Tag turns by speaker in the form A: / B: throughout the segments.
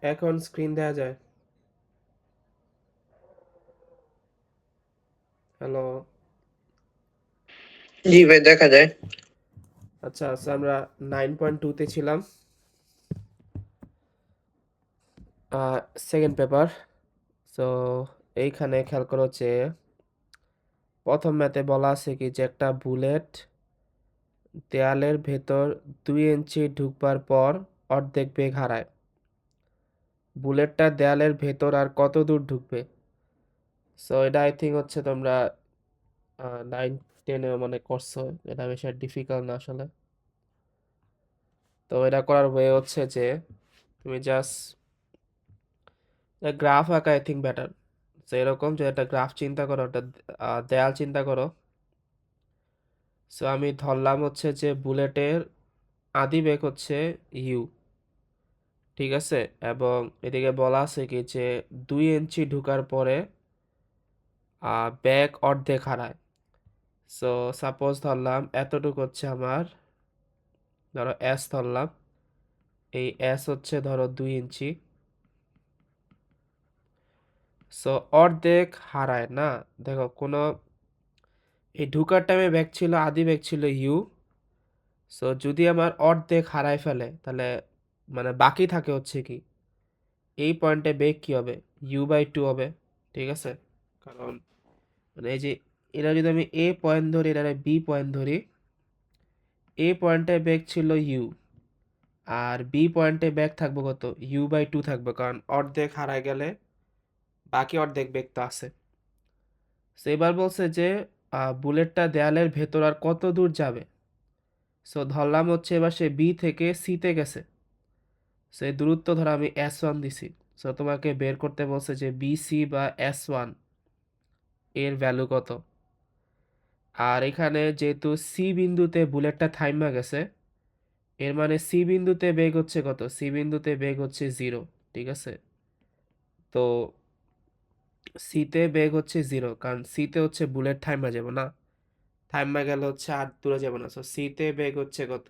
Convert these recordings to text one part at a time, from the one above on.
A: এখন স্ক্রিন দেয়া যায়। হ্যালো।
B: জি ভাই, দেখা যায়।
A: আচ্ছা, আমরা 9.2 তে ছিলাম। Second paper. সো এইখানে খেয়াল করো যে প্রথম ম্যাথে বলা আছে কি যে একটা বুলেট দেয়ালের ভেতর 2 ইঞ্চি ঢুকবার পর অর্ধেক বেগ হারায়। বুলেটটা দেয়ালের ভেতর আর কত দূর ঢুকবে? সো এটা আই থিঙ্ক হচ্ছে তোমরা 9-10 মানে করছো। এটা বেশি ডিফিকাল্ট না আসলে। তো এটা করার ওয়ে হচ্ছে যে তুমি জাস্ট গ্রাফ আঁকা আই থিঙ্ক বেটার। তো এরকম যে একটা গ্রাফ চিন্তা করো, একটা দেয়াল চিন্তা করো। সো আমি ধরলাম হচ্ছে যে বুলেটের আদি বেগ হচ্ছে ইউ, ঠিক আছে? এবং এদিকে বলা আছে কি যে 2 ইঞ্চি ঢুকার পরে বেগ অর্ধেক হারায়। সো সাপোজ ধরলাম এতটুকু হচ্ছে আমার, ধরো এস ধরলাম। এই এস হচ্ছে ধরো 2 ইঞ্চি। সো অর্ধেক হারায় না। দেখো কোনো এই ঢুকার টাইমে বেগ ছিল, আদি বেগ ছিল ইউ। সো যদি আমার অর্ধেক হারায় ফেলে তাহলে মানে বাকি থাকে হচ্ছে কি এই পয়েন্টে বেগ কি হবে? u/2 হবে, ঠিক আছে? কারণ মানে এই যে এটা যদি আমি এ পয়েন্ট ধরি, এটা বি পয়েন্ট ধরি, এ পয়েন্টে বেগ ছিল ইউ আর বি পয়েন্টে বেগ থাকবে কত? u/2 থাকবে, কারণ অর্ধেক হারায় গেলে বাকি অর্ধেক বেগ তো আছে। সো এবার বলছে যে বুলেটটা দেয়ালের ভেতর আর কত দূর যাবে। সো ধরলাম হচ্ছে এবার সে বি থেকে সিতে গেছে। সো এই দূরত্ব ধরো আমি S1 দিছি। সো তোমাকে বের করতে বলছে যে BC বা S1 এর ভ্যালু কত। আর এখানে যেহেতু সি বিন্দুতে বুলেটটা থাইমা গেছে, এর মানে সি বিন্দুতে বেগ হচ্ছে কত? সি বিন্দুতে বেগ হচ্ছে 0, ঠিক আছে? তো সিতে বেগ হচ্ছে 0, কারণ সিতে হচ্ছে বুলেট থাইমা যাবে না, থাইমা গেলে হচ্ছে আর দূরে যাবে না। সো সিতে বেগ হচ্ছে কত?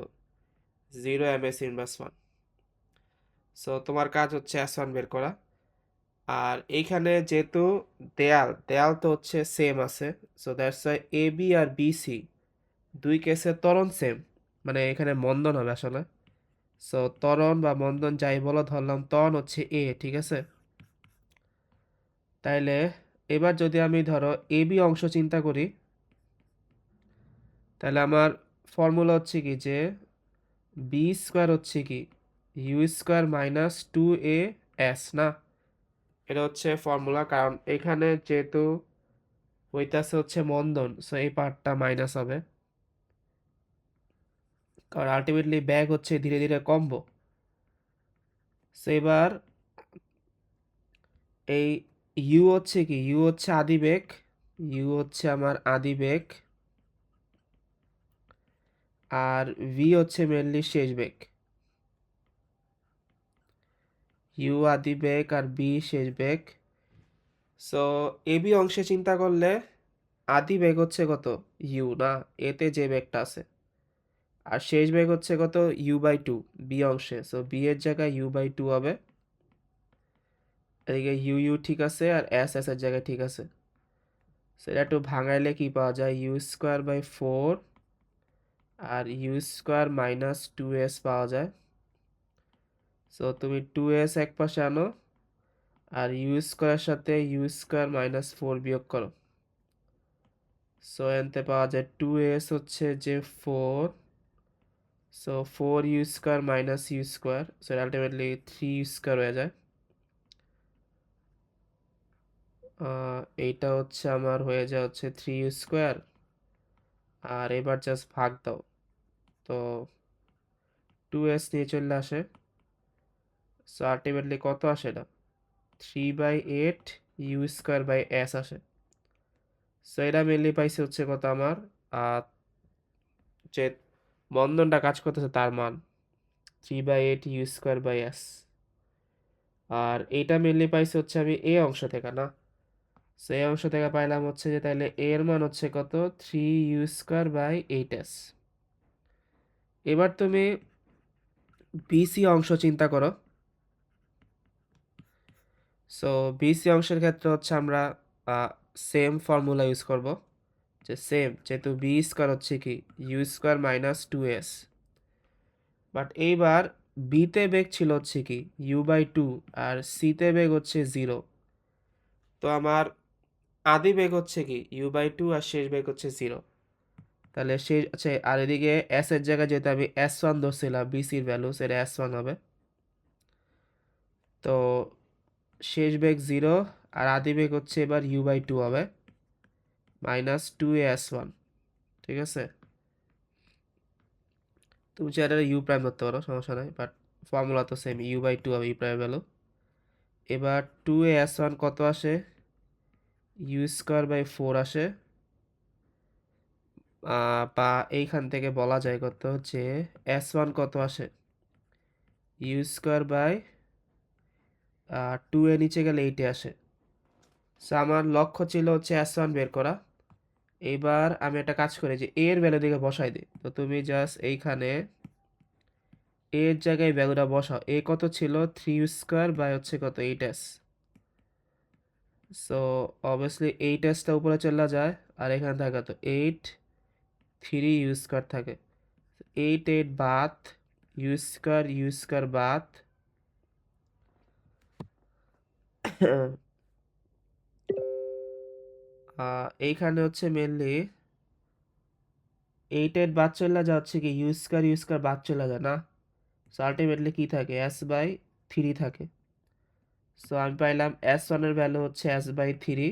A: 0 ms/1। সো তোমার কাজ হচ্ছে S1 বের করা। আর এইখানে যেহেতু দেয়াল দেয়াল তো হচ্ছে সেম আছে, so that's why A B আর বি সি দুই কেসে ত্বরণ সেম, মানে এখানে মন্দন হবে আসলে। সো ত্বরণ বা মন্দন যাই বলো, ধরলাম ত্বরণ হচ্ছে এ, ঠিক আছে? তাইলে এবার যদি আমি ধরো এ বি অংশ চিন্তা করি, তাহলে আমার ফর্মুলা হচ্ছে কি যে বি স্কোয়ার হচ্ছে কি u² - 2a s না? এটা হচ্ছে ফর্মুলা, কারণ এখানে যেহেতু হইতাছে হচ্ছে মন্দন, সো এই পার্টটা মাইনাস হবে, কারণ আলটিমেটলি ব্যাগ হচ্ছে ধীরে ধীরে কমবো। সো এবার এই ইউ হচ্ছে কি, ইউ হচ্ছে আদি বেগ, ইউ হচ্ছে আমার আদি বেগ, আর ভি হচ্ছে মেনলি শেষ বেগ। ইউ আদি বেগ আর বি শেষ বেগ। সো এ বি অংশে চিন্তা করলে আদি বেগ হচ্ছে কত? ইউ না, এতে যে বেগটা আছে। আর শেষ বেগ হচ্ছে কত? u/2 বি অংশে। সো বি এর জায়গায় u/2 হবে। এদিকে ইউ ইউ ঠিক আছে, আর এস এস এর জায়গায় ঠিক আছে। সেটা একটু ভাঙাইলে কি পাওয়া যায়? u²/4 আর u² - 2s পাওয়া যায়। সো তুমি 2s এক পাশে আনো আর u² সাথে u² - 4 বিয়োগ করো। সো এনতে পাওয়া যায় 2s হচ্ছে যে 4, so 4u² - u², so ultimately 3u² হয়ে যায়। এইটা হচ্ছে আমার হয়ে যায় হচ্ছে 3u²। আর এবার জাস্ট ভাগ দাও, তো 2s নিয়ে চলে আসে। সো আলটিমেটলি কত আসে? এটা 3/8 u² আসে। সো এটা মেনলি পাইছে হচ্ছে কত আমার, যে বন্ধনটা কাজ করতেছে তার মান 3/8 u²/s। আর এইটা মেনলি পাইছে হচ্ছে আমি এ অংশ থেকে না। সো এই অংশ থেকে পাইলাম হচ্ছে যে তাহলে এ এর মান হচ্ছে কত? 3u²/8s। এবার তুমি বিসি অংশ চিন্তা করো। সো বিসি অংশের ক্ষেত্রে হচ্ছে আমরা সেম ফর্মুলা ইউজ করব, যে সেম, যেহেতু বি স্কোয়ার হচ্ছে কি you square minus 2s, but এইবার বিতে বেগ ছিল হচ্ছে কি u/2 আর সিতে বেগ হচ্ছে 0। তো আমার আদি বেগ হচ্ছে কি u/2 আর শেষ বেগ হচ্ছে 0। তাহলে শেষ, আচ্ছা, আর এদিকে এস এর জায়গায় যেহেতু আমি s1 ধরছিলাম, বিসির ভ্যালু, সেটা s1 হবে। তো শেষ বেগ 0 আর আদি বেগ হচ্ছে এবার u/2 হবে মাইনাস 2a/s1। ঠিক আছে, তুমি চাইলে ইউ প্রাইম ধরতে পারো, সমস্যা নাই, বাট ফর্মুলা তো সেম, u/2 হবে ইউ প্রাইম ভ্যালু। এবার 2a/s1 কত আসে, u²/4 আসে, বা এইখান থেকে বলা যায় কত, যে s1 কত আসে, u²/2 এ নিচে গেলে 8 আসে। সো আমার লক্ষ্য ছিল হচ্ছে s1 বের করা। এইবার আমি একটা কাজ করি, যে এর ভ্যালু দিকে বসাই দিই। তো তুমি জাস্ট এইখানে এর জায়গায় ভ্যালুটা বসাও। এ কত ছিল, 3u² হচ্ছে কত 8s। সো অবভিয়াসলি 8sটা উপরে চলে যায়, আর এখানে থাকে তো 8, 3u² থাকে, 8 8 বাদ, u² বাদ, এইখানে হচ্ছে মেনলি 8 8 বাদ চলে যায়, হচ্ছে কি u² বাদ চলে যায় না। সো আলটিমেটলি কি থাকে, s/3 থাকে। সো আমি পাইলাম s1 এর ভ্যালু হচ্ছে s/3,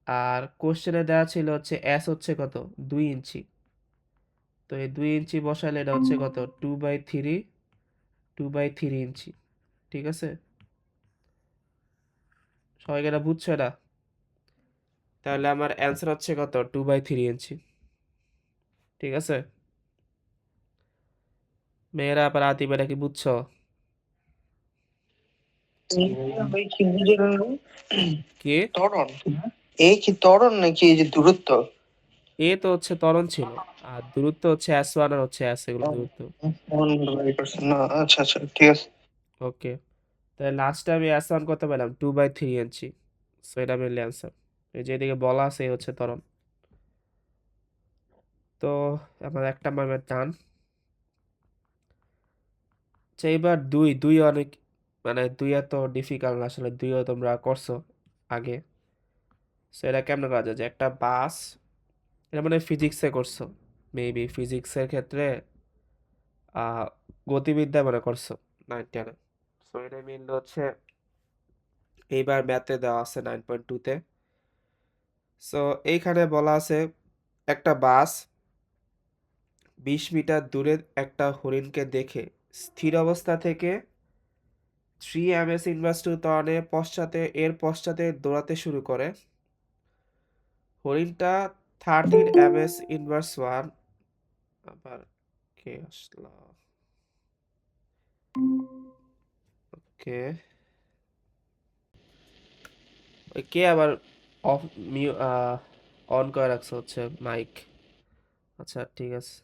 A: আর কোশ্চেনে দেওয়া ছিল হচ্ছে s হচ্ছে কত 2 ইঞ্চি। তো এই 2 ইঞ্চি বসালে এটা হচ্ছে কত 2/3 ইঞ্চি। ঠিক আছে, সবাইকে এটা বুঝছো এটা? তাহলে আমার অ্যান্সার হচ্ছে কত 2/3 ইঞ্চি। ঠিক আছে, মেয়েরা আবার আতিফ, এটা কি বুঝছো?
B: ভাই কি বুঝলাম না।
A: কি,
B: ত্বরণ এই কি ত্বরণ নাকি এই যে দূরত্ব?
A: এ তো হচ্ছে ত্বরণ ছিল, আর দূরত্ব হচ্ছে s1 আর হচ্ছে s, এগুলো দূরত্ব।
B: না, আচ্ছা আচ্ছা ঠিক আছে।
A: ওকে, তাহলে লাস্টে আমি s1 কত পেলাম 2/3 ইঞ্চি। সো এটা মেনলি অ্যান্সার, এই যেদিকে বলা আছে এই হচ্ছে ত্বরণ। তো আমার একটা মামের টান। আচ্ছা, এবার দুই দুই অনেক, মানে দুই এত ডিফিকাল্ট না, আসলে দুইও তোমরা করছো আগে। সো এটা কেমন করা যায়, যে একটা বাস, এটা মানে ফিজিক্সে করছো, মেবি ফিজিক্সের ক্ষেত্রে গতিবিদ্যা মনে করছো 9 10-এ। সো এটা মেনলি হচ্ছে এইবার ম্যাথে দেওয়া আছে 9.2-তে। সো এইখানে বলা আছে একটা বাস 20 মিটার দূরে একটা হরিণকে দেখে স্থির অবস্থা থেকে 3 ms/2 ত্বরণে এর পশ্চাতে দৌড়াতে শুরু করে। হরিণটা 13 ms/1, আবার কে আসলো, কে, ওই কে আবার অফ মিউ অন করে রাখছে হচ্ছে মাইক। আচ্ছা ঠিক আছে,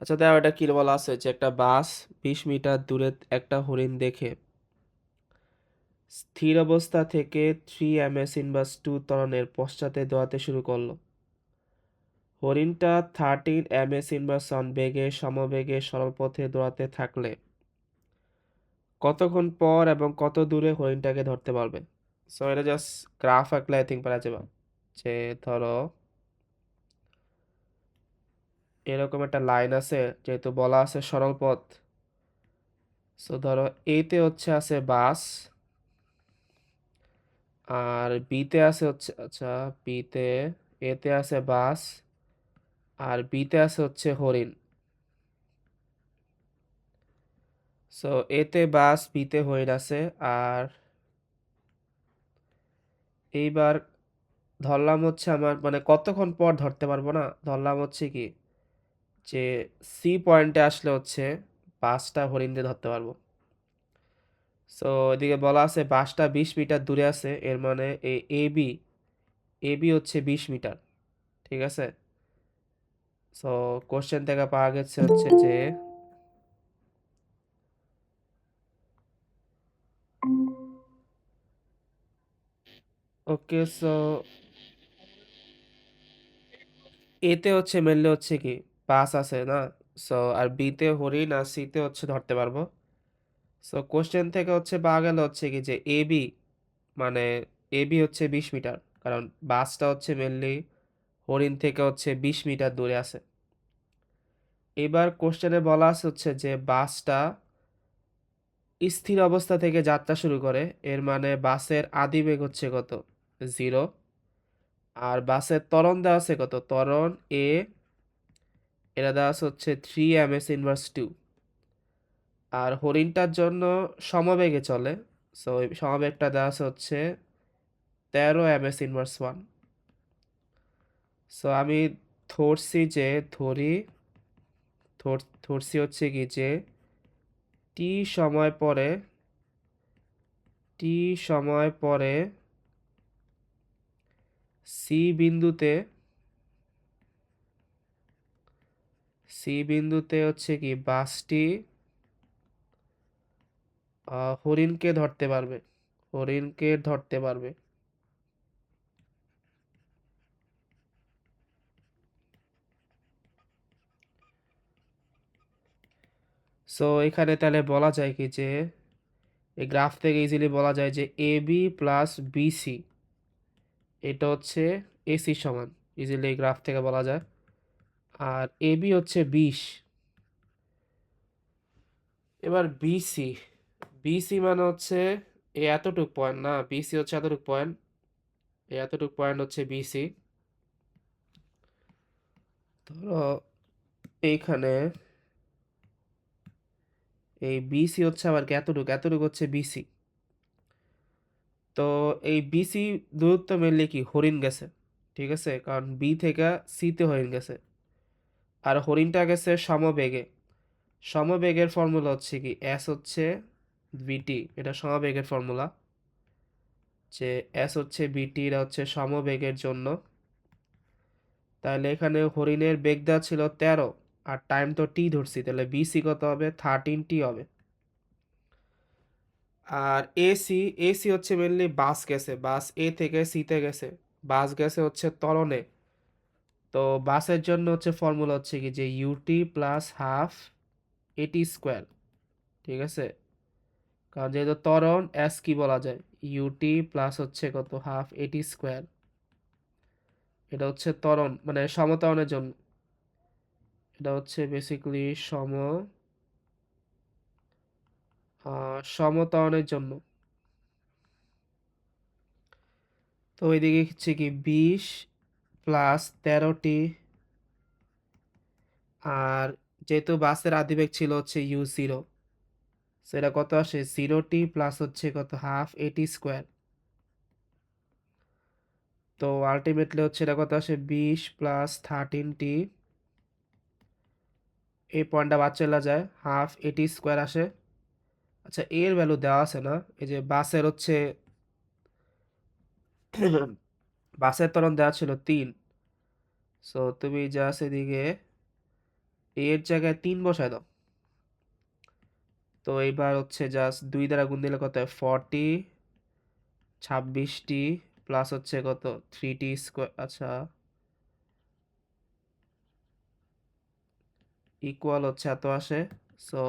A: আচ্ছা দেখো এটা কি বলা আছে, যে একটা বাস 20 মিটার দূরে একটা হরিণ দেখে স্থির অবস্থা থেকে 3 ms/2 ত্বরণের পশ্চাতে দৌড়াতে শুরু করলো। হরিণটা 13 ms/1 বেগে সমবেগে সরল পথে দৌড়াতে থাকলে কতক্ষণ পর এবং কত দূরে হরিণটাকে ধরতে পারবে? সো এটা জাস্ট গ্রাফ আঁকলে আই থিঙ্ক পারা যাবে, যে ধরো এরকম একটা লাইন আছে, যেহেতু বলা আছে সরল পথ। সো ধরো এতে হচ্ছে আছে বাস, আর বিতে আছে হচ্ছে, আচ্ছা বিতে, এতে আছে বাস, আর বিতে আছে হচ্ছে হরিণ। সো এতে বাস, বিতে হরিণ আছে, আর এইবার ধরলাম হচ্ছে আমার, মানে কতক্ষণ পর ধরতে পারবো না, ধরলাম হচ্ছে কি, যে সি পয়েন্টে আসলে হচ্ছে বাসটা হরিণ দিয়ে ধরতে পারবো। সো এদিকে বলা আছে বাসটা 20 মিটার দূরে আছে, এর মানে এই এবি হচ্ছে 20 মিটার। ঠিক আছে, সো কোশ্চেন থেকে পাওয়া গেছে হচ্ছে যে ওকে, সো এতে হচ্ছে মেনলি হচ্ছে কি বাস আছে না, সো আর বিতে হরিণ আর সিতে হচ্ছে ধরতে পারবো। সো কোশ্চেন থেকে হচ্ছে পাওয়া গেল হচ্ছে কি যে এ বি, মানে এ বি হচ্ছে 20 মিটার, কারণ বাসটা হচ্ছে মেনলি হরিণ থেকে হচ্ছে 20 মিটার দূরে আছে। এবার কোশ্চেনে বলা আছে হচ্ছে যে বাসটা স্থির অবস্থা থেকে যাত্রা শুরু করে, এর মানে বাসের আদিবেগ হচ্ছে কত, 0। আর বাসের ত্বরণ দেওয়া আছে কত, ত্বরণ এ, এটা দেওয়া আছে হচ্ছে 3 ms−2। আর হরিণটার জন্য সমবেগে চলে, সো এই সমবেগটা দেওয়া আছে হচ্ছে 13 ms−1। সো আমি ধরছি যে ধরছি হচ্ছে কি যে টি সময় পরে টি সময় পরে সি বিন্দুতে হচ্ছে কি বাসটি হরিণকে ধরতে পারবে, হরিণকে ধরতে পারবে। সো এখানে তাহলে বলা যায় কি যে এই গ্রাফ থেকে ইজিলি বলা যায় যে এ বি প্লাস বিসি এটা হচ্ছে এসি সমান, ইজিলি এই গ্রাফ থেকে বলা যায়। আর এ বি হচ্ছে 20। এবার বিসি, বিসি মানে হচ্ছে এই এতটুক পয়েন্ট না, বিসি হচ্ছে এতটুক পয়েন্ট, এই এতটুক পয়েন্ট হচ্ছে বিসি। ধরো এইখানে এই বিসি হচ্ছে আবার কি এতটুক, এতটুক হচ্ছে বিসি। তো এই বিসি দূরত্ব মেনলি কি হরিণ গেছে, ঠিক আছে, কারণ বি থেকে সিতে হরিণ গেছে। আর হরিণটা গেছে সমবেগে, সমবেগের ফর্মুলা হচ্ছে কি এস হচ্ছে বিটি, এটা সমবেগের ফর্মুলা, যে এস হচ্ছে বিটি, এটা হচ্ছে সমবেগের জন্য। তাহলে এখানে হরিণের বেগ দেওয়া ছিল 13, আর টাইম তো টি ধরছি, তাহলে বিসি কত হবে, 13t হবে। আর এসি, এসি হচ্ছে মেনলি বাস গেছে, বাস এ থেকে সিতে গেছে, বাস গেছে হচ্ছে ত্বরণে। তো বাসের জন্য হচ্ছে ফর্মুলা হচ্ছে কি যে ইউটি প্লাস হাফ এটি স্কোয়ার, ঠিক আছে, কারণ যেহেতু ত্বরণ এস কি বলা যায়, ইউটি প্লাস হচ্ছে কত হাফ এটি স্কোয়ার, এটা হচ্ছে ত্বরণ মানে সমত্বরণের জন্য, এটা হচ্ছে বেসিক্যালি সমত্বরণের জন্য। তো ওইদিকে হচ্ছে কি 20 প্লাস 13t, আর যেহেতু বাসের আদিবেগ ছিল হচ্ছে u0, সেটা কত আসে 0t প্লাস হচ্ছে কত হাফ এটি স্কোয়ার। তো আলটিমেটলি হচ্ছে এটা কত আসে 20 প্লাস 13t, এই পয়েন্টটা বাদ চলে যায়, হাফ এটি স্কোয়ার আসে। আচ্ছা এর ভ্যালু দেওয়া আছে না, এই যে বাসের হচ্ছে বাসের ত্বরণ দেওয়া ছিল 3, সো তুমি জাস্ট এদিকে এর জায়গায় 3 বসায় দাও। তো এইবার হচ্ছে জাস্ট 2 দ্বারা গুণ দিলে কত হয় 40, 26t প্লাস হচ্ছে কত 3t স্কোয়ার, আচ্ছা ইকুয়াল হচ্ছে এত আসে। সো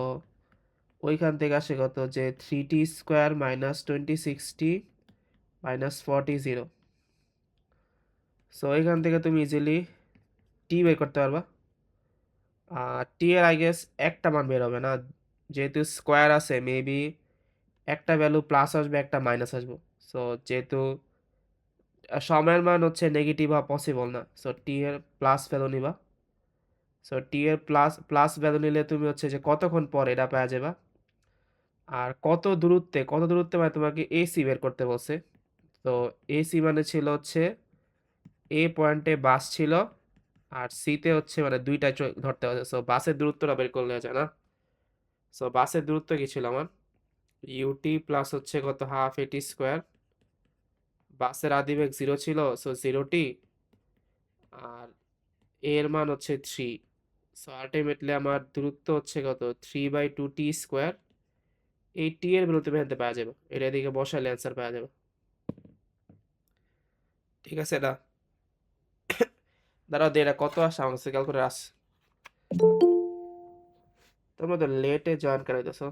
A: ওইখান থেকে আসে কত যে 3t square minus 26t minus 40 0। So এখান থেকে তুমি ইজিলি টি বের করতে পারবা। টি এর আই গেস একটা মান বের হবে না, যেহেতু স্কোয়ার আছে মেবি একটা ভ্যালু প্লাস আসবে একটা মাইনাস আসবে। সো যেহেতু সময়ের মান হচ্ছে নেগেটিভ হওয়া পসিবল না, সো টি এর প্লাস ভ্যালু নিবা। সো টি এর প্লাস প্লাস ভ্যালু নিলে তুমি হচ্ছে যে কতক্ষণ পর এটা পাওয়া যাবে। আর কত দূরত্বে মানে তোমাকে এসি বের করতে বলছে। তো এসি মানে ছিল হচ্ছে এ পয়েন্টে বাস ছিল, আর সিতে হচ্ছে মানে দুইটাই ধরতে হবে, সো বাসের দূরত্বটা বের করলে যায় না। সো বাসের দূরত্ব কি ছিল আমার, ইউটি প্লাস হচ্ছে কত হাফ এটি স্কোয়ার, বাসের আদিবেগ 0 ছিল, সো 0t, আর এর মান হচ্ছে 3। সো আলটিমেটলি আমার দূরত্ব হচ্ছে কত 3/2t স্কোয়ার। এই টি এর ভ্যালু তুমি এখান থেকে পাওয়া যাবে, এটা এদিকে বসালে অ্যান্সার পাওয়া যাবে। ঠিক আছে এটা দাঁড়াও দে এটা কত আসে আমার কাছে ক্যালকুলেটর আস তোমরা তো লেটে জয়েন করাইতেছো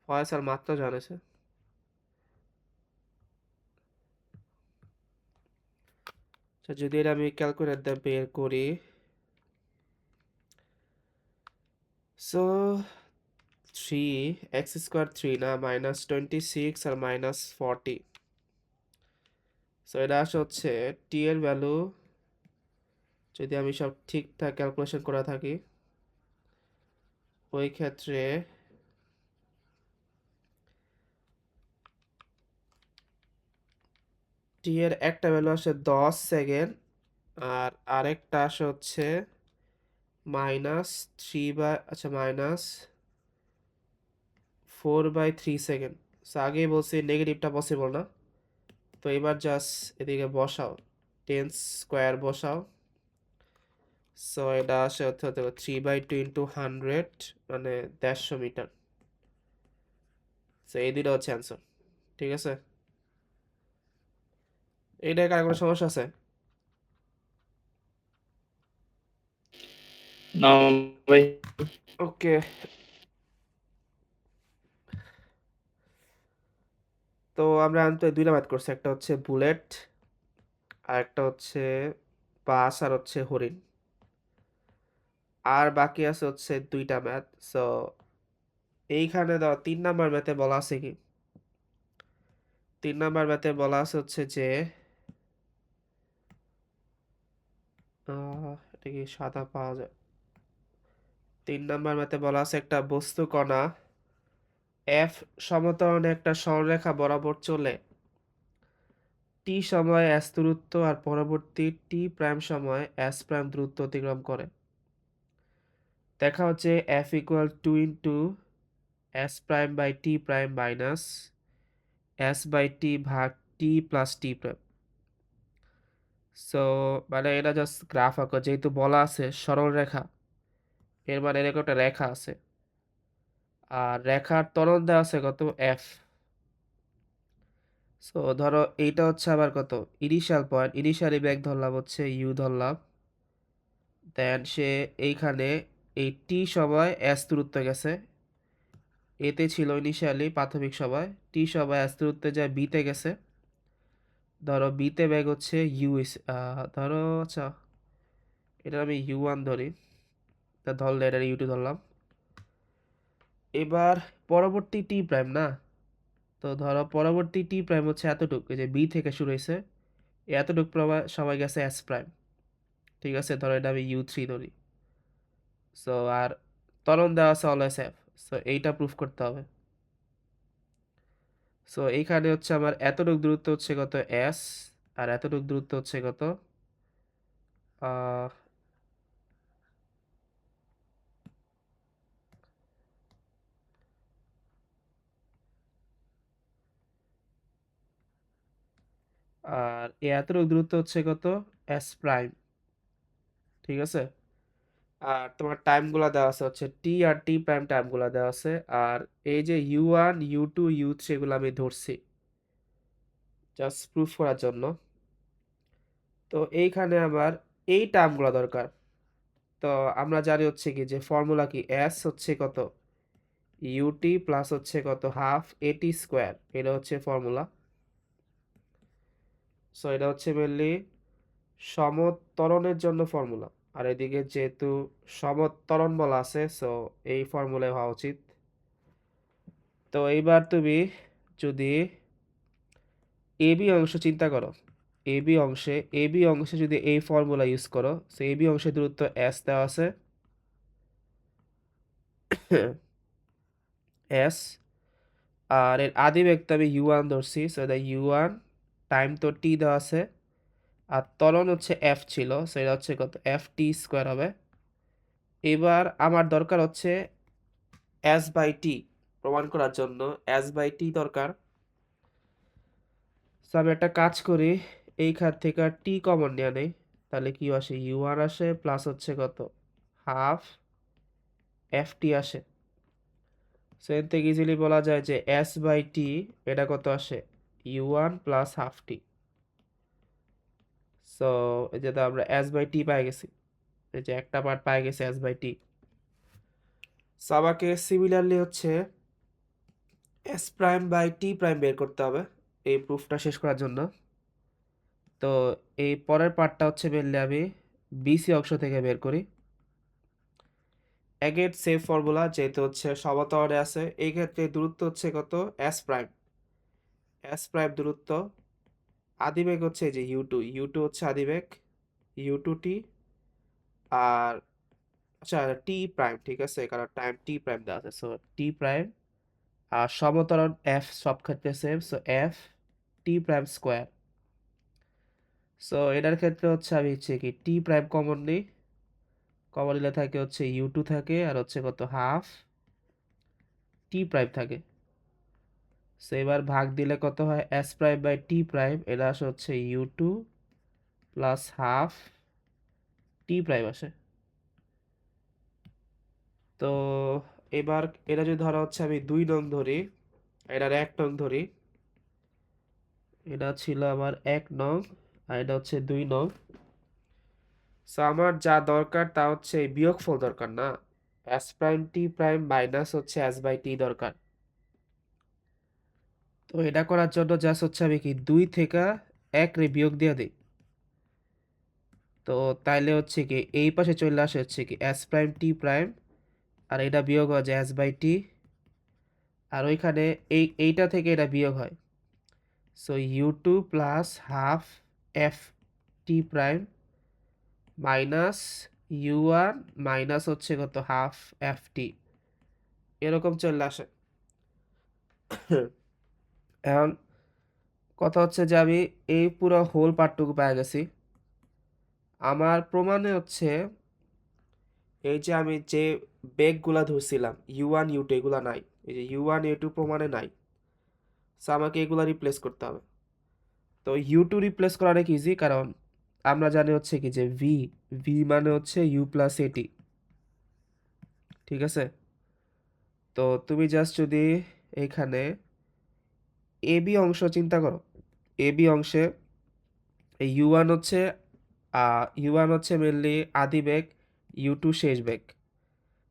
A: ফয়েজ আর মাত্র জয়েন হয়েছে আচ্ছা যদি এটা আমি ক্যালকুলেটর দিয়ে বের করি সো 3 x স্কোয়ার 3 না -26 আর -40 সো এটা আসে হচ্ছে টি এর ভ্যালু যদি আমি সব ঠিকঠাক ক্যালকুলেশন করে থাকি ওই ক্ষেত্রে টি এর একটা ভ্যালু আসে 10 সেকেন্ড আর আরেকটা আসে হচ্ছে -4/3 সেকেন্ড সো আগেই বলছি নেগেটিভটা পসিবল না তো এবার জাস্ট এদিকে বসাও 10 স্কোয়ার বসাও সো এটা আসে হচ্ছে 3/2 ইন্টু 100 মানে 150 মিটার সো এই দুটো হচ্ছে অ্যান্সার ঠিক আছে এইটা কার কোনো সমস্যা আছে
B: না ভাই
A: ওকে তো আমরা আনতে দুইটা ম্যাথ করছি একটা হচ্ছে বুলেট আর একটা হচ্ছে বাস আর হচ্ছে হরিণ আর বাকি আছে হচ্ছে দুইটা ম্যাথ সো এইখানে দাও 3 নাম্বার ম্যাথে বলা আছে কি 3 নাম্বার ম্যাথে বলা আছে হচ্ছে যে এটা কি সাদা পাওয়া যায় 3 নাম্বার ম্যাথে বলা আছে একটা বস্তু কণা এফ সমতলে একটা সরলরেখা বরাবর চলে টি সময় এস দূরত্ব আর পরবর্তী টি প্রাইম সময় এস প্রাইম দূরত্ব অতিক্রম করে দেখা হচ্ছে f equal 2 into s prime by T prime minus s by t ভাগ t plus t prime so মানে এটা জাস্ট গ্রাফ আঁকো যেহেতু বলা আছে সরল রেখা এর মানে এরকম একটা রেখা আছে আর রেখার ত্বরণ দেওয়া আছে কত এফ সো ধরো এইটা হচ্ছে আবার কত ইনিশিয়াল পয়েন্ট ইনিশিয়ালি বেগ ধরলাম হচ্ছে ইউ ধরলাম দেন সে এইখানে এই টি সময় এস দূরত্ব গেছে এতে ছিল ইনিশিয়ালি প্রাথমিক সময় টি সময় এস দূরত্বে যায় বিতে গেছে ধরো বিতে বেগ হচ্ছে ইউ ধরো আচ্ছা এটা আমি ইউ ওয়ান ধরি তা ধরলে এটা ইউ টু ধরলাম এবার পরবর্তী টি প্রাইম না তো ধরো পরবর্তী টি প্রাইম হচ্ছে এতটুক এই যে বি থেকে শুরু হয়েছে এতটুক সময় গেছে এস প্রাইম ঠিক আছে ধরো এটা আমি ইউ থ্রি ধরি সো আর ত্বরণ দেওয়া আছে অলওয়েজ এফ সো এইটা প্রুফ করতে হবে সো এইখানে হচ্ছে আমার এতটুক দূরত্ব হচ্ছে কত এস আর এতটুক দূরত্ব হচ্ছে কত আহ, আর এই এতটুক দূরত্ব হচ্ছে কত এস প্রাইম ঠিক আছে আর তোমার টাইমগুলো দেওয়া আছে হচ্ছে টি আর টি প্রাইম টাইমগুলো দেওয়া আছে আর এই যে U one U two U three এগুলো আমি ধরছি জাস্ট প্রুফ করার জন্য তো এইখানে আমার এই টার্মগুলো দরকার তো আমরা জানি হচ্ছে কি যে ফর্মুলা কি এস হচ্ছে কত ইউটি প্লাস হচ্ছে কত হাফ এটি স্কোয়ার এটা হচ্ছে ফর্মুলা সো এটা হচ্ছে মেনলি সমত্বরণের জন্য ফর্মুলা আর এদিকে যেহেতু সমত্বরণ বলা আছে সো এই ফর্মুলায় হওয়া উচিত তো এইবার তুমি যদি এবি অংশ চিন্তা করো এবি অংশে যদি এই ফর্মুলা ইউজ করো সো এবি অংশের দূরত্ব এস দেওয়া আছে এস আর এর আদি বেগ তো আমি ইউ ওয়ান ধরছি সো এটা ইউ ওয়ান টাইম তো টি দেওয়া আছে আর ত্বরণ হচ্ছে এফ ছিল সো এটা হচ্ছে কত এফ টি স্কোয়ার হবে এবার আমার দরকার হচ্ছে এস বাই টি প্রমাণ করার জন্য এস বাই টি দরকার সো আমি একটা কাজ করি এইখান থেকে টি কমন নেওয়া নেই তাহলে কি আসে ইউ ওয়ান আসে প্লাস হচ্ছে কত হাফ এফ টি আসে সো এর থেকে ইজিলি বলা যায় যে এস বাই টি এটা কত আসে U one plus half T so এই যে আমরা এস বাই টি পাই গেছি, এই যে একটা পার্ট পাই গেছে এস বাই টি। সো আমাকে সিমিলারলি হচ্ছে S prime by T prime বের করতে হবে এই প্রুফটা শেষ করার জন্য। তো এই পরের পার্টটা হচ্ছে মেনলি আমি বিসি অংশ থেকে বের করি। অ্যাগেন সেম ফর্মুলা, যেহেতু হচ্ছে সমান্তরালে আছে, এই ক্ষেত্রে দূরত্ব হচ্ছে কত, এস প্রাইম। এস প্রাইম দূরত্ব, আদিবেগ হচ্ছে এই যে ইউ টু, ইউ টু হচ্ছে আদিবেগ, ইউ টু টি। আর আচ্ছা টি প্রাইম, ঠিক আছে, কারণ টাইম টি প্রাইম দেওয়া আছে, সো টি প্রাইম। আর সমতরণ এফ সব ক্ষেত্রে same, so F T prime square. So এটার ক্ষেত্রে হচ্ছে আমি হচ্ছে কি টি প্রাইম কমন নিই, কমন নিলে থাকে হচ্ছে ইউ টু থাকে, আর হচ্ছে কত হাফ টি প্রাইম থাকে। সো এবার ভাগ দিলে কত হয়, S prime by T prime, এটা আসে হচ্ছে U two plus half T prime আসে। তো এবার এটা যদি ধরা হচ্ছে আমি 2 নং ধরি, এটার 1 নং ধরি, এটা ছিল আমার 1 নং, আর এটা হচ্ছে 2 নং। সো আমার যা দরকার তা হচ্ছে এই বিয়োগফল দরকার না, এস প্রাইম টি প্রাইম মাইনাস হচ্ছে এস বাই টি দরকার। তো এটা করার জন্য জাস্ট হচ্ছে আমি কি 2 থেকে 1 রে বিয়োগ দিয়ে দিই। তো তাইলে হচ্ছে কি এই পাশে চলে আসে হচ্ছে কি এস প্রাইম টি প্রাইম, আর এটা বিয়োগ হয় যে এস বাই টি, আর ওইখানে এইটা থেকে এটা বিয়োগ হয়, so U two plus half F T prime minus U one minus হচ্ছে কত হাফ এফ টি, এরকম চলে আসে। এখন কথা হচ্ছে যে আমি এই পুরো হোল পার্টটুকু পেয়ে গেছি। আমার প্রমাণে হচ্ছে এই যে আমি যে বেগগুলা ধরছিলাম ইউ ওয়ান ইউ টু, এগুলা নাই, এই যে ইউ ওয়ান ইউ টু প্রমাণে নাই, সো আমাকে এগুলা রিপ্লেস করতে হবে। তো ইউ টু রিপ্লেস করা অনেক ইজি, কারণ আমরা জানি হচ্ছে কি যে ভি, ভি মানে হচ্ছে ইউ প্লাস এটি, ঠিক আছে। তো তুমি জাস্ট যদি এখানে এ বি অংশ চিন্তা করো, এ বি অংশে এই ইউ ওয়ান হচ্ছে মেনলি আদি বেগ, ইউ টু শেষ বেগ।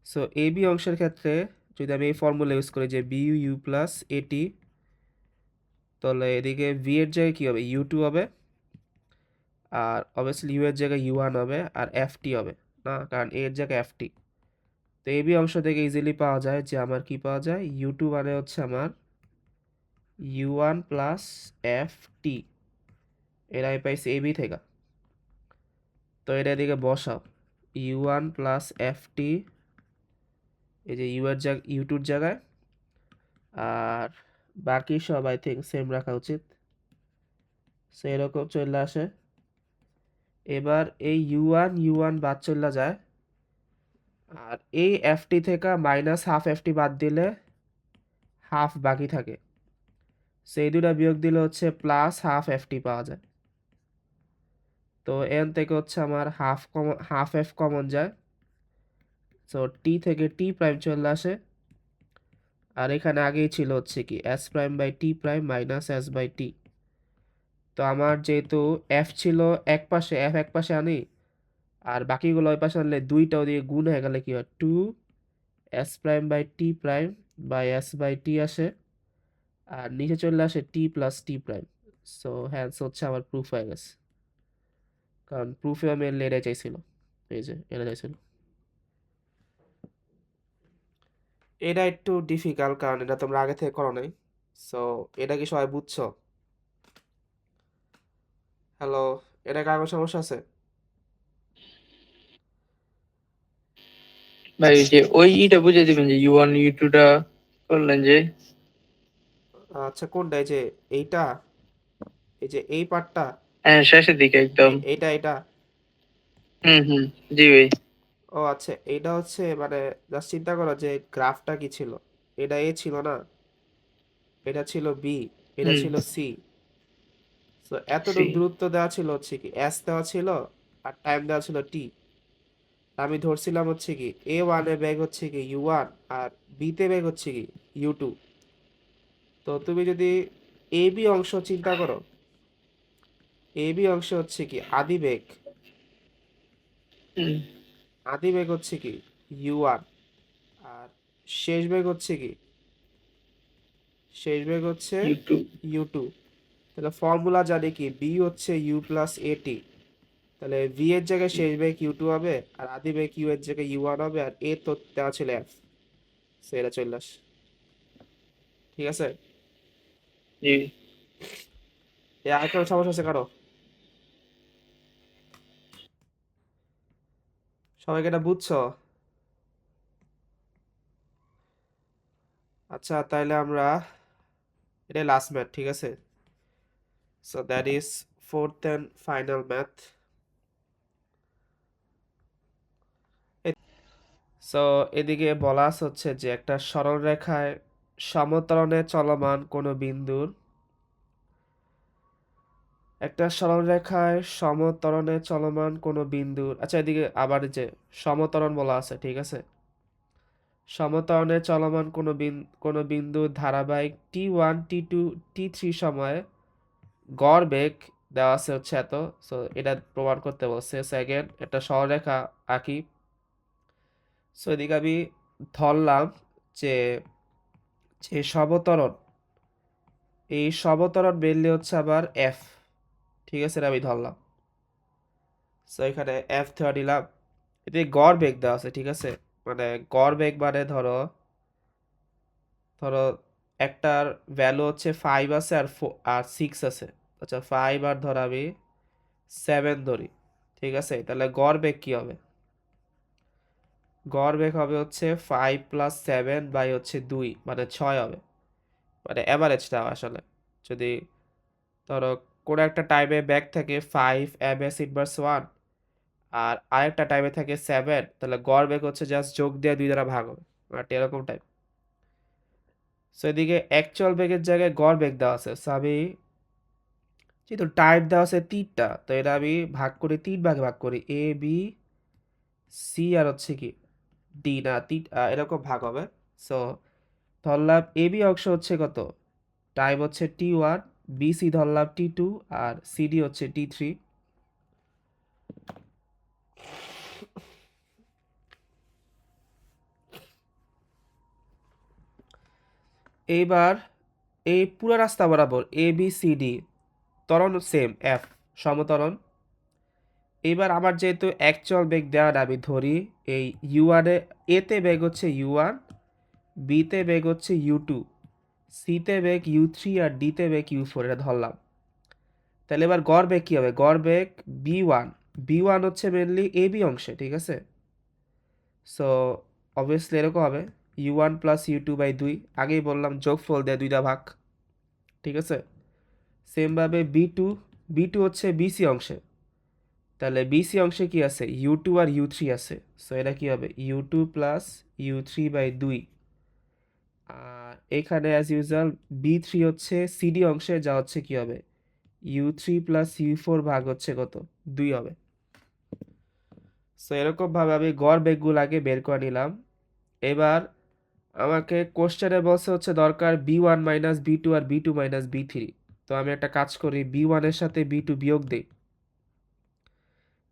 A: সো এ বি অংশের ক্ষেত্রে যদি আমি এই ফর্মুলা ইউজ করি যে বি ইউ প্লাস এটি, তাহলে এদিকে ভি এর জায়গায় কী হবে, ইউ টু হবে, আর অবভিয়াসলি ইউ এর জায়গায় ইউ ওয়ান হবে, আর এফ টি হবে না, কারণ এর জায়গায় এফ টি। তো এ বি অংশ থেকে ইজিলি পাওয়া যায় যে আমার কি পাওয়া যায়, ইউ টু মানে হচ্ছে আমার U one plus F T, এটা আমি পাইছি এ বি থেকে। তো এটা এদিকে বসাও, U one plus F T, এই যে ইউ এর জায়গা ইউ টুর জায়গায়, আর বাকি সব আই থিঙ্ক সেম রাখা উচিত, সো এরকম চলে আসে। এবার এই ইউ ওয়ান বাদ চলে যায়, আর এই এফটি থেকে মাইনাস হাফ এফটি বাদ দিলে হাফ বাকি থাকে, সেই দুটা বিয়োগ দিলে হচ্ছে প্লাস হাফ এফটি পাওয়া যায়। তো এন থেকে হচ্ছে আমার হাফ এফ কমন যায়, সো টি থেকে টি প্রাইম চলে আসে, আর এখানে আগেই ছিল হচ্ছে কি s prime by T prime minus s by t. তো আমার যেহেতু এফ ছিল এক পাশে, এফ এক পাশে আনি, আর বাকিগুলো ওই পাশে আনলে দুইটা ওদিকে গুণ হয়ে গেলে কি হয়, two s prime by T prime by s by t আসে, আর নিচে চলে আসে t plus t prime. So hence হচ্ছে আমার প্রুফ হয়ে গেছে, কারণ প্রুফে আমি এটাই চাইছিল, এই যে এটা চাইছিল। এটা একটু ডিফিকাল্ট, কারণ এটা তোমরা আগে থেকে করো নাই। সো এটা কি সবাই বুঝছো? হ্যালো, এটা কারো সমস্যা আছে?
C: ভাই ওই যে ইটা বুঝে দিবেন যে ইউ ওয়ান ইউ টু টা করলেন যে।
A: আচ্ছা কোনটা, এই যে এইটা, এই যে এই পার্টটা,
C: হ্যাঁ শেষের দিকে একদম।
A: এইটা।
C: হুম, জি ভাই।
A: ও আচ্ছা, এইটা হচ্ছে মানে জাস্ট চিন্তা করো যে গ্রাফটা কি ছিল, এটা এ ছিল না, এটা ছিল বি, এটা
C: হুম,
A: ছিল সি। তো
C: সি।
A: এতটুকু দূরত্ব দেওয়া ছিল হচ্ছে কি এস দেওয়া ছিল, আর টাইম দেওয়া ছিল টি। আমি ধরছিলাম হচ্ছে কি এ ওয়ানে বেগ হচ্ছে কি ইউ ওয়ান, আর বিতে বেগ হচ্ছে কি ইউ টু। তো তুমি যদি এ বি অংশ চিন্তা করো, এ বি অংশ হচ্ছে কি আদিবেগ,
C: হুম,
A: আদিবেগ হচ্ছে কি u1, আর শেষ বেগ হচ্ছে কি, শেষ বেগ হচ্ছে
C: ইউটিউব।
A: u2। তাহলে ফর্মুলা জানি কি বি হচ্ছে u প্লাস এটি, তাহলে ভি এর জায়গায় শেষ বেগ u2 হবে, আর আদিবেগ u এর জায়গায় u1 হবে, আর এ তো দেওয়া ছিল f, সেটা চলে আস। ঠিক আছে,
C: জি।
A: এ আরেকটা সমস্যা আছে কারো? সবাইকে এটা বুঝছো? আচ্ছা তাইলে আমরা এটা লাস্ট ম্যাথ, ঠিক আছে? So that is fourth and final math. So এদিকে বলা আছে হচ্ছে যে একটা সরল রেখায় সমতলনে চলমান কোনো বিন্দুর, একটা সরল রেখায় সমতলনে চলমান কোনো বিন্দুর, আচ্ছা এদিকে আবার যে সমতরণ বলা আছে, ঠিক আছে? সমতরণে চলমান কোনো বিন্দুর ধারাবাহিক t1 t2 t3 সময়ে গড় বেগ দেওয়া আছে হচ্ছে এত। সো এটা প্রমাণ করতে বলছে। সেকেন্ড, একটা সরলরেখা আঁকি। সো এদিকে আমি ধরলাম যে যে সমতরণ, এই সমতরণ মেনলি হচ্ছে আবার এফ, ঠিক আছে? এটা আমি ধরলাম। সো এখানে এফ ধরে নিলাম। এতে গড় বেগ দেওয়া আছে, ঠিক আছে? মানে গড় বেগ মানে ধরো ধরো একটার ভ্যালু হচ্ছে 5 আছে আর 6 আছে। আচ্ছা 5 আর ধর আমি 7 ধরি, ঠিক আছে? তাহলে গড় বেগ কি হবে? গড় বেগ হবে হচ্ছে 5 প্লাস 7 বাই হচ্ছে 2 মানে 6 হবে। মানে অ্যাভারেজটা আসলে যদি ধরো কোনো একটা টাইমে ব্যাক থাকে 5 এম এস ইনভার্স 1 আর আরেকটা টাইমে থাকে 7, তাহলে গড় বেগ হচ্ছে জাস্ট যোগ দিয়ে 2 দ্বারা ভাগ হবে, মানে এরকম টাইপ। সো এদিকে অ্যাকচুয়াল বেগের জায়গায় গড় বেগ দেওয়া আছে। সো আমি যেহেতু টাইম দেওয়া আছে 3টা, তো এটা আমি ভাগ করি 3 ভাগে ভাগ করি, এ বি সি আর হচ্ছে কি ডি, না এরকম ভাগ হবে। সো ধরলাম এ বি অংশ হচ্ছে কত, টাইম হচ্ছে t1, বি সি ধরলাম t2, আর সিডি হচ্ছে t3। এইবার এই পুরো রাস্তা বরাবর এ বি সি ডি ত্বরণ সেম এফ, সমত্বরণ। এইবার আমার যেহেতু অ্যাকচুয়াল বেগ দেওয়া না, আমি ধরি এই ইউ1 এতে বেগ হচ্ছে u1, বিতে বেগ হচ্ছে u2, সিতে বেগ u3, আর ডিতে বেগ u4, এটা ধরলাম। তাহলে এবার গড় বেগ কি হবে? গড় বেগ b1, b1 হচ্ছে মেনলি এ বি অংশে, ঠিক আছে? সো অবভিয়াসলি এরকম হবে u1 প্লাস u2 বাই 2, আগেই বললাম যোগফল দেয় 2টা ভাগ, ঠিক আছে? সেমভাবে বি টু হচ্ছে বিসি অংশে, তাহলে বিসি অংশে কি আছে? u2 আর u3 আছে। সো এটা কি হবে? u2 plus u3 by 2। আর এখানে অ্যাজ ইউজুয়াল বি3 হচ্ছে সিডি অংশে, যা হচ্ছে কি হবে? u3 প্লাস u4 ভাগ হচ্ছে কত? 2 হবে। সো এরকমভাবে আমি গড় বেগগুলো আগে বের করে নিলাম। এবার আমাকে কোশ্চেনে বলছে হচ্ছে দরকার বি1 মাইনাস বি2 আর বি2 মাইনাস বি3। তো আমি একটা কাজ করি, বি1 এর সাথে বি2 বিয়োগ দিই।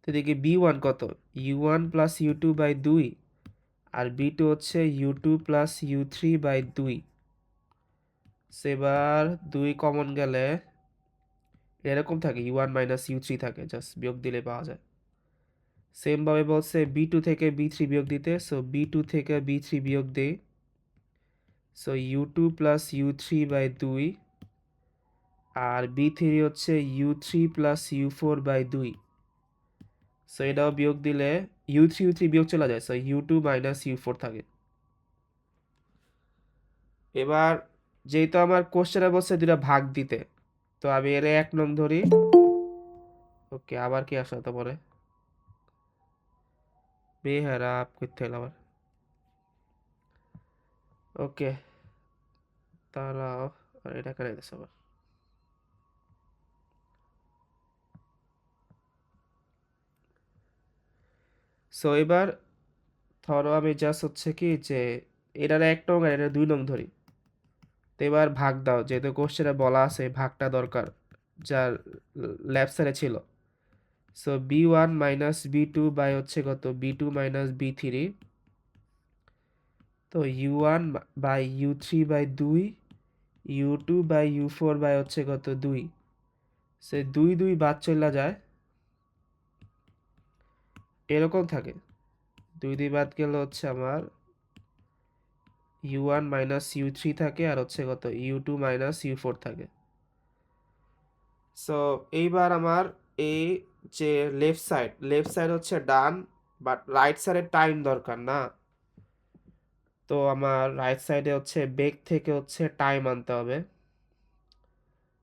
A: তো এদিকে বি1 কত? u1 plus u2 by 2, R B2 হচ্ছে u2 প্লাস u3 বাই 2। সেবার 2 কমন গেলে এরকম থাকে, u1 মাইনাস u3 থাকে, জাস্ট বিয়োগ দিলে পাওয়া যায়। সেমভাবে বলছে বি2 থেকে বি3 বিয়োগ দিতে, সো বি2 থেকে বি3 বিয়োগ দেই। So u2 plus u3 by 2, আর বি3 হচ্ছে u3 plus u4 by 2। So এটাও বিয়োগ দিলে u3 বিয়োগ চলে যায়, সো u2 মাইনাস u4 থাকে। এবার যেহেতু আমার কোশ্চেনে বলছে দুটা ভাগ দিতে, তো আমি এর 1 নং ধরি। ওকে, আবার কি আসলো তারপরে? বেহারাপ করতে হলো আবার। ওকে, তারাও আর এটা করে দিচ্ছে আবার। সো এবার ধরো আমি জাস্ট হচ্ছে কি যে এটার 1 নং আর এটা 2 নং ধরি। তো এবার ভাগ দাও, যেহেতু কোশ্চেনে বলা আছে ভাগটা দরকার। যার লেফট সাইডে ছিল। So b1 minus b2 by হচ্ছে কত b2 মাইনাস b3, তো u1 by u3 by 2, u2 by u4 by হচ্ছে কত 2, সে 2 2 বাদ চলে যায়, এরকম থাকে। 2 2 বাদ গেলে হচ্ছে আমার u1 মাইনাস u3 থাকে আর হচ্ছে কত u2 মাইনাস u4 থাকে। সো এইবার আমার এই যে লেফট সাইড হচ্ছে ডান, বাট রাইট সাইডে টাইম দরকার না, তো আমার রাইট সাইডে হচ্ছে বেগ থেকে হচ্ছে টাইম আনতে হবে।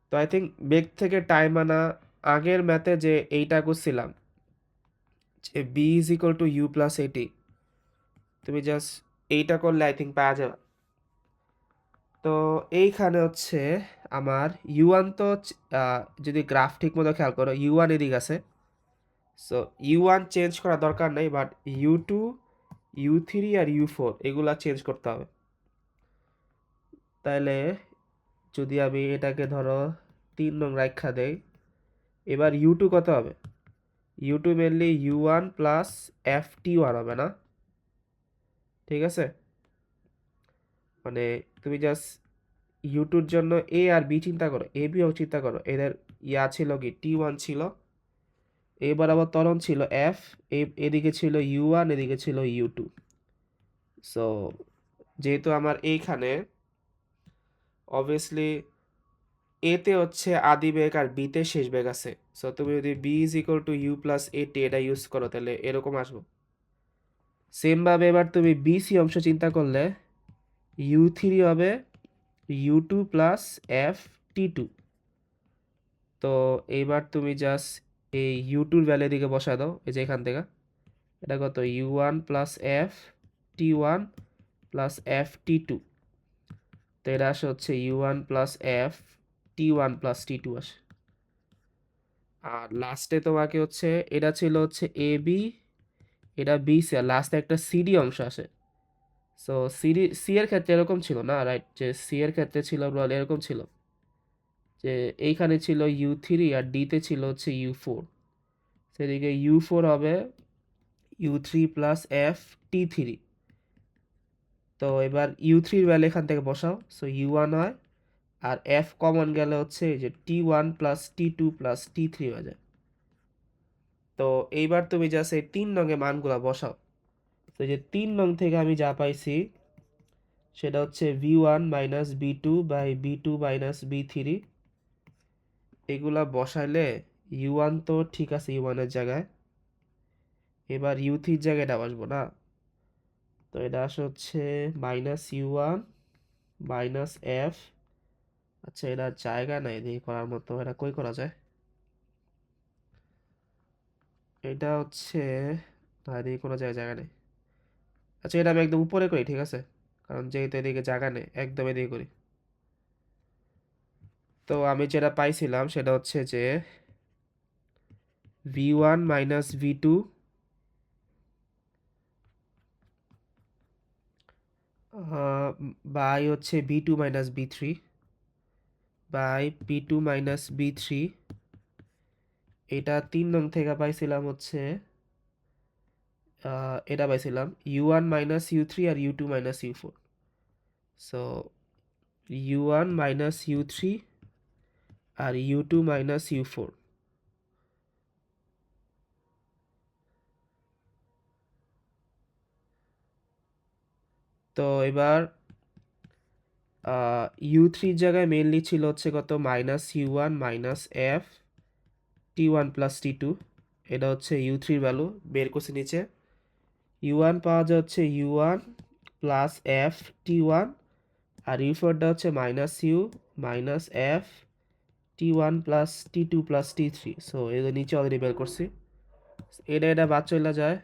A: তো আই থিঙ্ক বেগ থেকে টাইম আনা, আগের ম্যাথে যে এইটা করছিলাম যে B is equal to U plus at, তুমি জাস্ট এইটা করলে আই থিঙ্ক পাওয়া যাবে। তো এইখানে হচ্ছে আমার ইউ1 তো যদি গ্রাফ ঠিক মতো খেয়াল করো ইউ1 এদিকে আছে, সো ইউ1 চেঞ্জ করা দরকার নেই, বাট ইউ2 ইউ3 আর ইউ4 এগুলা চেঞ্জ করতে হবে। তাহলে যদি আমি এটাকে ধরো 3 নং রাখা দেই, এবার ইউ2 কত হবে, u two mainly u one plus F t one হবে না, ঠিক আছে? মানে তুমি জাস্ট ইউ2-র জন্য এ আর বি চিন্তা করো, এ বি ও চিন্তা করো, এদের ছিল কি টি1 ছিল, এ বরাবর ত্বরণ ছিল এফ, এদিকে ছিল ইউ1, এদিকে ছিল ইউ2। সো যেহেতু আমার এইখানে অবভিয়াসলি এতে হচ্ছে আদি বেগ আর বিতে শেষ বেগ আছে, সো তুমি যদি B is equal to U plus at এটা ইউজ করো তাহলে এরকম আসবো। সেমভাবে এবার তুমি বিসি অংশ চিন্তা করলে u3 হবে u2 প্লাস এফ টি2। তো এইবার তুমি জাস্ট এই u2-র ভ্যালু দিকে বসা দাও, এই যে এখান থেকে এটা কত u1 plus f t one plus f t two, তো এটা আসে হচ্ছে u1 plus f t one plus t two আসে। আর লাস্টে তোমাকে হচ্ছে এটা ছিল হচ্ছে এ বি, এটা বি সি, আর লাস্টে একটা সিডি অংশ আসে। সো সি এর ক্ষেত্রে এরকম ছিল না, রাইট? যে সি এর ক্ষেত্রে ছিল বল এরকম ছিল যে এইখানে ছিল u3 আর ডিতে ছিল হচ্ছে u4, সেদিকে u4 হবে u3 প্লাস এফ টি3। তো এবার u3-র ভ্যালু এখান থেকে বসাও, সো u1 হয়, আর এফ কমন গেলে হচ্ছে যে টি1 প্লাস টি2 প্লাস টি3 হয়ে যায়। তো এইবার তুমি জাস্ট এই 3 নং এ মানগুলো বসাও। তো যে 3 নং থেকে আমি যা পাইছি সেটা হচ্ছে v1 minus b2 by b2 minus b3, এগুলা বসাইলে u1 তো ঠিক আছে u1 এর জায়গায়, এবার u3-র জায়গায় এটা বসবো না, তো এটা আসে হচ্ছে মাইনাস u1 মাইনাস এফ, আচ্ছা এটা জায়গা নাই এদিকে করার মতো, এটা কই করা যায়, এটা হচ্ছে না এদিকে কোনো জায়গা নেই। আচ্ছা এটা আমি একদম উপরে করি, ঠিক আছে, কারণ যেহেতু এদিকে জায়গা নেই একদম এদিকে করি। তো আমি যেটা পাইছিলাম সেটা হচ্ছে যে v1 মাইনাস v2 বাই হচ্ছে b2 minus b3 by p2 minus b3, এটা 3 নং থেকে পাইছিলাম হচ্ছে এটা পাইছিলাম u1 মাইনাস u3 আর u2 minus u4, so u1 minus u3 আর u2 মাইনাস u4। তো এবার u3-র জায়গায় মেইনলি ছিল হচ্ছে কত minus u1 minus f t one plus t two, এটা হচ্ছে u3-র ভ্যালু বের করছি নিচে। u1 পাওয়া যায় হচ্ছে u1 প্লাস এফ টি1, আর u4টা হচ্ছে minus u minus f t one plus t two plus t three, so এদের নিচে অলরেডি বের করছি। এটা বাদ চলে যায়,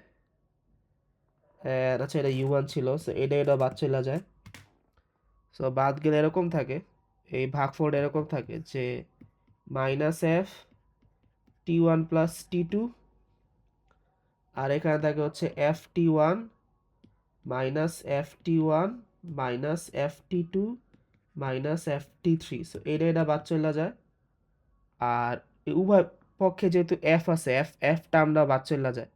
A: আচ্ছা এটা u1 ছিল, সো এটা বাদ চলে যায়, সো বাদ গেলে এরকম থাকে, এই ভাগফল এরকম থাকে যে minus f t one plus t two, আর এখানে থাকে হচ্ছে f t one minus f t one minus f t two minus f t three, so এটা বাদ চলে যায়, আর এই উভয় পক্ষে যেহেতু এফ আছে, এফ টার্মটা বাদ চলে যায়।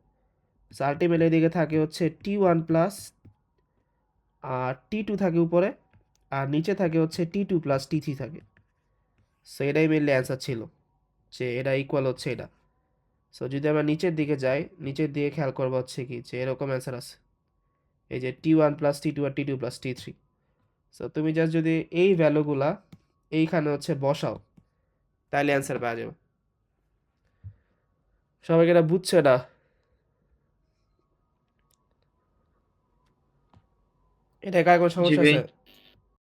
A: সো আলটিমেটলি এদিকে থাকে হচ্ছে T1 প্লাস আর T2 থাকে উপরে, আর নিচে থাকে হচ্ছে T2 প্লাস T3 থাকে। সো এটাই মেনলি অ্যান্সার ছিল, যে এটা ইকুয়াল হচ্ছে এটা। সো যদি আমরা নিচের দিকে যাই, নিচের দিকে খেয়াল করবো হচ্ছে কি যে এরকম অ্যান্সার আছে, এই যে T1 প্লাস T2 আর T2 প্লাস T3। সো তুমি জাস্ট যদি এই ভ্যালুগুলা এইখানে হচ্ছে বসাও, তাহলে অ্যান্সার পাওয়া যাবে। সবাইকে এটা বুঝছে না? এটা কার কোনো
C: জি
A: সমস্যা
C: ভাই।
A: আছে?